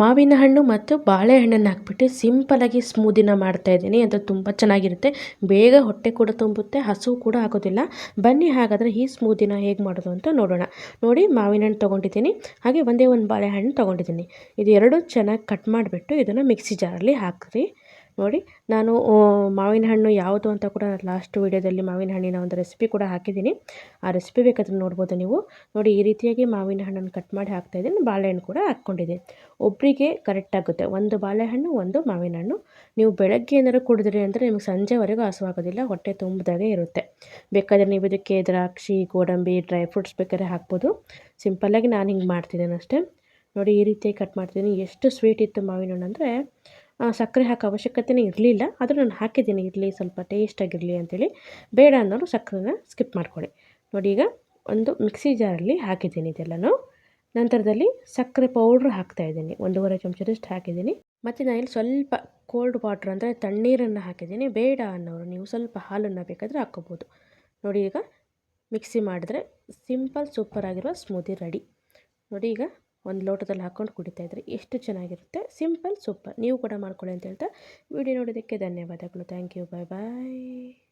ಮಾವಿನ ಹಣ್ಣು ಮತ್ತು ಬಾಳೆಹಣ್ಣನ್ನು ಹಾಕ್ಬಿಟ್ಟು ಸಿಂಪಲಾಗಿ ಸ್ಮೂದಿನ ಮಾಡ್ತಾಯಿದ್ದೀನಿ. ಅದು ತುಂಬ ಚೆನ್ನಾಗಿರುತ್ತೆ, ಬೇಗ ಹೊಟ್ಟೆ ಕೂಡ ತುಂಬುತ್ತೆ, ಹಸಿವು ಕೂಡ ಆಗೋದಿಲ್ಲ. ಬನ್ನಿ ಹಾಗಾದರೆ ಈ ಸ್ಮೂದಿನ ಹೇಗೆ ಮಾಡೋದು ಅಂತ ನೋಡೋಣ. ನೋಡಿ, ಮಾವಿನ ಹಣ್ಣು ತೊಗೊಂಡಿದ್ದೀನಿ, ಹಾಗೆ ಒಂದೇ ಒಂದು ಬಾಳೆಹಣ್ಣು ತೊಗೊಂಡಿದ್ದೀನಿ. ಇದು ಎರಡು ಚೆನ್ನಾಗಿ ಕಟ್ ಮಾಡಿಬಿಟ್ಟು ಇದನ್ನು ಮಿಕ್ಸಿ ಜಾರಲ್ಲಿ ಹಾಕ್ರಿ. ನೋಡಿ, ನಾನು ಮಾವಿನ ಹಣ್ಣು ಯಾವುದು ಅಂತ ಕೂಡ ಲಾಸ್ಟ್ ವೀಡಿಯೋದಲ್ಲಿ ಮಾವಿನ ಹಣ್ಣಿನ ಒಂದು ರೆಸಿಪಿ ಕೂಡ ಹಾಕಿದ್ದೀನಿ. ಆ ರೆಸಿಪಿ ಬೇಕಾದ್ರೆ ನೋಡ್ಬೋದು ನೀವು. ನೋಡಿ, ಈ ರೀತಿಯಾಗಿ ಮಾವಿನ ಹಣ್ಣನ್ನು ಕಟ್ ಮಾಡಿ ಹಾಕ್ತಾಯಿದ್ದೀನಿ. ಬಾಳೆಹಣ್ಣು ಕೂಡ ಹಾಕ್ಕೊಂಡಿದ್ದೀನಿ. ಒಬ್ಬರಿಗೆ ಕರೆಕ್ಟ್ ಆಗುತ್ತೆ, ಒಂದು ಬಾಳೆಹಣ್ಣು ಒಂದು ಮಾವಿನ ಹಣ್ಣು. ನೀವು ಬೆಳಗ್ಗೆ ಏನಾದ್ರು ಕುಡಿದ್ರಿ ಅಂದರೆ ನಿಮಗೆ ಸಂಜೆವರೆಗೂ ಹಸುವಾಗೋದಿಲ್ಲ, ಹೊಟ್ಟೆ ತುಂಬಿದಾಗೆ ಇರುತ್ತೆ. ಬೇಕಾದರೆ ನೀವು ಇದಕ್ಕೆ ದ್ರಾಕ್ಷಿ, ಗೋಡಂಬಿ, ಡ್ರೈ ಫ್ರೂಟ್ಸ್ ಬೇಕಾದ್ರೆ ಹಾಕ್ಬೋದು. ಸಿಂಪಲ್ಲಾಗಿ ನಾನು ಹಿಂಗೆ ಮಾಡ್ತಿದ್ದೀನಿ ಅಷ್ಟೇ. ನೋಡಿ, ಈ ರೀತಿಯಾಗಿ ಕಟ್ ಮಾಡ್ತಿದ್ದೀನಿ. ಎಷ್ಟು ಸ್ವೀಟ್ ಇತ್ತು ಮಾವಿನ ಹಣ್ಣು ಅಂದರೆ ಸಕ್ಕರೆ ಹಾಕೋ ಅವಶ್ಯಕತೆಯೇ ಇರಲಿಲ್ಲ, ಆದರೂ ನಾನು ಹಾಕಿದ್ದೀನಿ, ಇರಲಿ ಸ್ವಲ್ಪ ಟೇಸ್ಟಾಗಿರಲಿ ಅಂಥೇಳಿ. ಬೇಡ ಅನ್ನೋರು ಸಕ್ಕರೆನ ಸ್ಕಿಪ್ ಮಾಡ್ಕೊಳ್ಳಿ. ನೋಡಿ, ಈಗ ಒಂದು ಮಿಕ್ಸಿ ಜಾರಲ್ಲಿ ಹಾಕಿದ್ದೀನಿ ಇದೆಲ್ಲನೂ. ನಂತರದಲ್ಲಿ ಸಕ್ಕರೆ ಪೌಡ್ರ್ ಹಾಕ್ತಾಯಿದ್ದೀನಿ, 1.5 ಚಮಚದಷ್ಟು ಹಾಕಿದ್ದೀನಿ. ಮತ್ತು ನಾನಿಲ್ಲಿ ಸ್ವಲ್ಪ ಕೋಲ್ಡ್ ವಾಟ್ರ್ ಅಂದರೆ ತಣ್ಣೀರನ್ನು ಹಾಕಿದ್ದೀನಿ. ಬೇಡ ಅನ್ನೋರು ನೀವು ಸ್ವಲ್ಪ ಹಾಲನ್ನು ಬೇಕಾದರೆ ಹಾಕ್ಕೋಬೋದು. ನೋಡಿ, ಈಗ ಮಿಕ್ಸಿ ಮಾಡಿದ್ರೆ ಸಿಂಪಲ್ ಸೂಪರಾಗಿರುವ ಸ್ಮೂದಿ ರೆಡಿ. ನೋಡಿ, ಈಗ ಒಂದು ಲೋಟದಲ್ಲಿ ಹಾಕ್ಕೊಂಡು ಕುಡಿತಾಯಿದ್ರೆ ಎಷ್ಟು ಚೆನ್ನಾಗಿರುತ್ತೆ. ಸಿಂಪಲ್ ಸೂಪರ್, ನೀವು ಕೂಡ ಮಾಡ್ಕೊಳ್ಳಿ ಅಂತ ಹೇಳ್ತಾ ವಿಡಿಯೋ ನೋಡೋದಕ್ಕೆ ಧನ್ಯವಾದಗಳು. Thank you, bye bye.